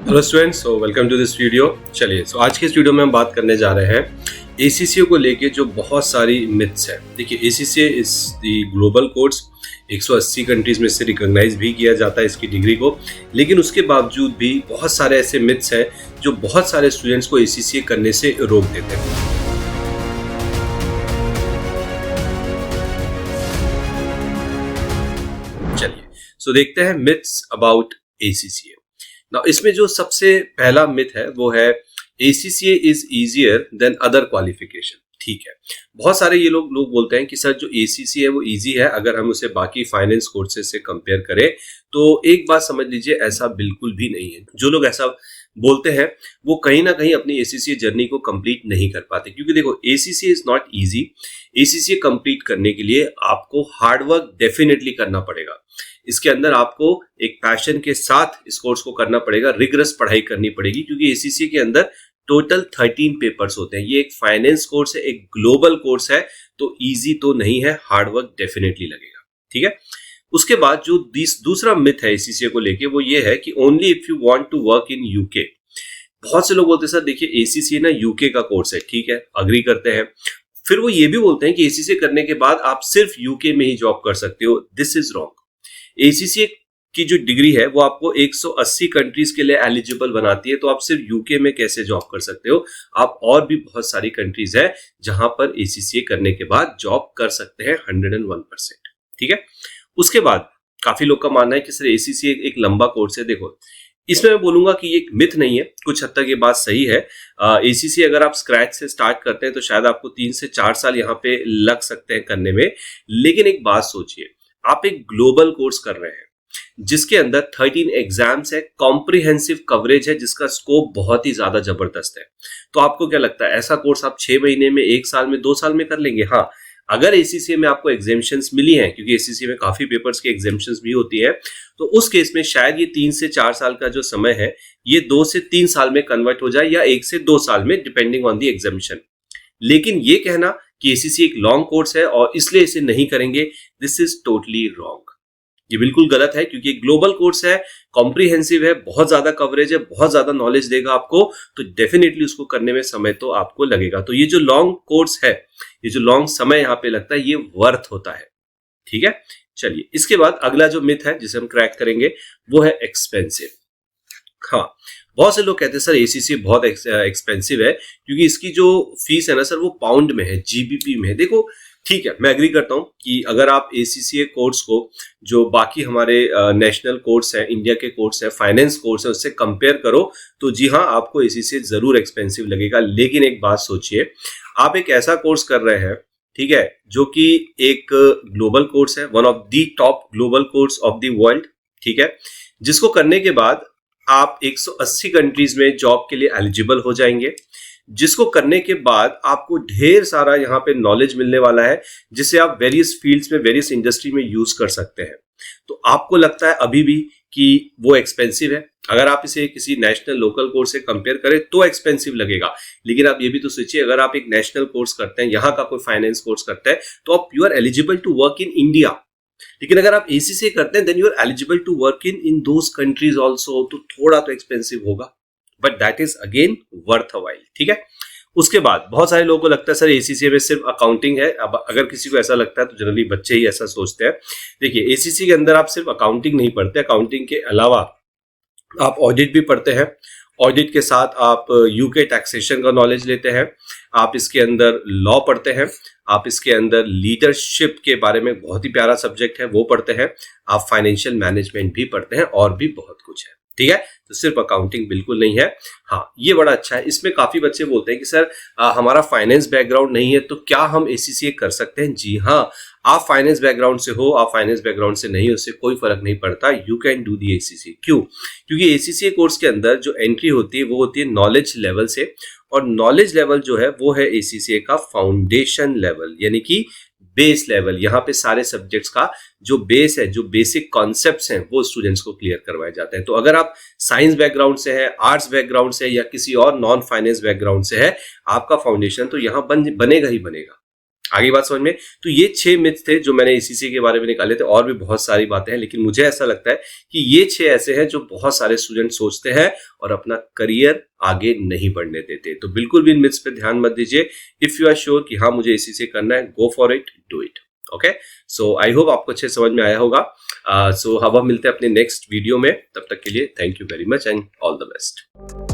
Hello students, so welcome to this video. चलिए, आज के इस वीडियो में हम बात करने जा रहे हैं एसीसीए को लेके जो बहुत सारी मिथ्स है। देखिए, ACCA is the global course, 180 countries में से रिकॉग्नाइज भी किया जाता है इसकी डिग्री को, लेकिन उसके बावजूद भी बहुत सारे ऐसे मिथ्स हैं जो बहुत सारे स्टूडेंट्स को एसीसीए करने से रोक देते हैं। चलिए, देखते हैं मिथ्स अबाउट एसीसीए। नाउ इसमें जो सबसे पहला मिथ है वो है ACCA is easier than other qualification. ठीक है, बहुत सारे ये लोग बोलते हैं कि सर जो एसीसीए है वो इजी है अगर हम उसे बाकी फाइनेंस कोर्सेज से कंपेयर करें। तो एक बात समझ लीजिए, ऐसा बिल्कुल भी नहीं है। जो लोग ऐसा बोलते हैं वो कहीं ना कहीं अपनी एसीसीए जर्नी को कंप्लीट नहीं कर पाते, क्योंकि देखो, ACCA is not easy. ACCA complete करने के लिए आपको हार्ड वर्क डेफिनेटली करना पड़ेगा। इसके अंदर आपको एक पैशन के साथ इस कोर्स को करना पड़ेगा, रिगरस पढ़ाई करनी पड़ेगी, क्योंकि एसीसीए के अंदर टोटल 13 पेपर्स होते हैं। ये एक फाइनेंस कोर्स है, एक ग्लोबल कोर्स है, तो इजी तो नहीं है, हार्ड वर्क डेफिनेटली लगेगा। ठीक है, उसके बाद जो दूसरा मिथ है एसीसीए को लेके वो ये है कि only if you want to work in UK. बहुत से लोग बोलते हैं सर देखिए, एसीसीए ना यूके का कोर्स है। ठीक है, अग्री करते हैं। फिर वो ये भी बोलते हैं कि एसीसीए करने के बाद आप सिर्फ यूके में ही जॉब कर सकते हो। This is wrong. एसीसीए की जो डिग्री है वो आपको 180 कंट्रीज के लिए एलिजिबल बनाती है, तो आप सिर्फ यूके में कैसे जॉब कर सकते हो? आप और भी बहुत सारी कंट्रीज है जहां पर एसीसीए करने के बाद जॉब कर सकते हैं 101%। ठीक है, उसके बाद काफी लोग का मानना है कि सर एसीसीए एक लंबा कोर्स है। देखो, इसमें मैं बोलूंगा कि ये एक मिथ नहीं है, कुछ हद तक ये बात सही है। एसीसीए अगर आप स्क्रैच से स्टार्ट करते हैं तो शायद आपको 3 से 4 साल यहाँ पे लग सकते हैं करने में। लेकिन एक बात सोचिए, आप एक ग्लोबल कोर्स कर रहे हैं जिसके अंदर 13 एग्जाम्स है, कॉम्प्रिहेंसिव कवरेज है, जिसका स्कोप बहुत ही ज्यादा जबरदस्त है। तो आपको क्या लगता है, ऐसा कोर्स आप 6 महीने में, 1 साल में, 2 साल में कर लेंगे? हाँ, अगर एसीसीए में आपको एग्जेम्पशंस मिली हैं, क्योंकि एसीसीए में काफी पेपर्स की एग्जेम्पशंस भी होती है, तो उस केस में शायद ये 3 से 4 साल का जो समय है ये 2 से 3 साल में कन्वर्ट हो जाए, या 1 से 2 साल में, डिपेंडिंग ऑन द एग्जामिनेशन। लेकिन ये कहना कि एसीसीए एक लॉन्ग कोर्स है और इसलिए इसे नहीं करेंगे, दिस इज टोटली रॉन्ग। ये बिल्कुल गलत है, क्योंकि ग्लोबल कोर्स है, कॉम्प्रिहेंसिव है, बहुत ज्यादा कवरेज है, बहुत ज्यादा नॉलेज देगा आपको, तो डेफिनेटली उसको करने में समय तो आपको लगेगा। तो ये जो लॉन्ग कोर्स है, ये जो लॉन्ग समय यहाँ पे लगता है, ये वर्थ होता है। ठीक है, चलिए, इसके बाद अगला जो मिथ है जिसे हम क्रैक करेंगे वो है एक्सपेंसिव। हाँ, बहुत से लोग कहते हैं सर एसीसीए बहुत एक्सपेंसिव है, क्योंकि इसकी जो फीस है ना सर वो पाउंड में है, जीबीपी में है। देखो, ठीक है, मैं एग्री करता हूं कि अगर आप एसीसीए कोर्स को जो बाकी हमारे नेशनल कोर्स है, इंडिया के कोर्स है, फाइनेंस कोर्स है, उससे कंपेयर करो तो जी हाँ, आपको एसीसीए जरूर एक्सपेंसिव लगेगा। लेकिन एक बात सोचिए, आप एक ऐसा कोर्स कर रहे हैं, ठीक है, जो कि एक ग्लोबल कोर्स है, one of the top global course of the world. ठीक है, जिसको करने के बाद आप 180 कंट्रीज में जॉब के लिए एलिजिबल हो जाएंगे, जिसको करने के बाद आपको ढेर सारा यहाँ पे नॉलेज मिलने वाला है, जिसे आप वेरियस फील्ड्स में, वेरियस इंडस्ट्री में यूज कर सकते हैं। तो आपको लगता है अभी भी कि वो एक्सपेंसिव है? अगर आप इसे किसी नेशनल लोकल कोर्स से कंपेयर करें तो एक्सपेंसिव लगेगा। लेकिन आप ये भी तो सोचिए, अगर आप एक नेशनल कोर्स करते हैं, यहाँ का कोई फाइनेंस कोर्स करते हैं, तो आप you are eligible to work in India. लेकिन अगर आप एसीसीए करते हैं, then you are eligible to work in those countries also. तो थोड़ा तो एक्सपेंसिव होगा, but that is again worth a while. ठीक है, उसके बाद बहुत सारे लोगों को लगता है सर एसीसीए में सिर्फ अकाउंटिंग है। अब अगर किसी को ऐसा लगता है तो जनरली बच्चे ही ऐसा सोचते हैं। देखिए, एसीसीए के अंदर आप सिर्फ अकाउंटिंग नहीं पढ़ते, अकाउंटिंग के अलावा आप ऑडिट भी पढ़ते हैं। ऑडिट के साथ आप यूके टैक्सेशन का नॉलेज लेते हैं, आप इसके अंदर लॉ पढ़ते हैं, आप इसके अंदर लीडरशिप के बारे में बहुत ही प्यारा सब्जेक्ट है वो पढ़ते हैं, आप फाइनेंशियल मैनेजमेंट भी पढ़ते हैं, और भी बहुत कुछ है। ठीक है, तो सिर्फ अकाउंटिंग बिल्कुल नहीं है। हाँ, ये बड़ा अच्छा है। इसमें काफी बच्चे बोलते हैं कि सर हमारा फाइनेंस बैकग्राउंड नहीं है, तो क्या हम एसीसीए कर सकते हैं? जी हाँ, आप फाइनेंस बैकग्राउंड से हो, आप फाइनेंस बैकग्राउंड से नहीं, उससे कोई फर्क नहीं पड़ता, you can do the ACCA. क्यों? क्योंकि एसीसीए कोर्स के अंदर जो एंट्री होती है वो होती है नॉलेज लेवल से, और नॉलेज लेवल जो है वो है एसीसीए का फाउंडेशन लेवल, यानी कि बेस लेवल। यहाँ पे सारे सब्जेक्ट्स का जो बेस है, जो बेसिक कॉन्सेप्ट्स हैं, वो स्टूडेंट्स को क्लियर करवाए जाते हैं। तो अगर आप साइंस बैकग्राउंड से है, आर्ट्स बैकग्राउंड से, या किसी और नॉन फाइनेंस बैकग्राउंड से है, आपका फाउंडेशन तो यहाँ बनेगा ही बनेगा। आगे बात समझ में। तो ये 6 मिथ्स थे जो मैंने ACCA के बारे में निकाले थे, और भी बहुत सारी बातें हैं, लेकिन मुझे ऐसा लगता है कि ये 6 ऐसे हैं जो बहुत सारे स्टूडेंट सोचते हैं और अपना करियर आगे नहीं बढ़ने देते। तो बिल्कुल भी इन मिथ्स पे ध्यान मत दीजिए। इफ यू आर श्योर कि हाँ मुझे ACCA करना है, go for it, do it. Okay, so I hope आपको अच्छे समझ में आया होगा। सो हम मिलते हैं अपने नेक्स्ट वीडियो में, तब तक के लिए thank you very much and all the best.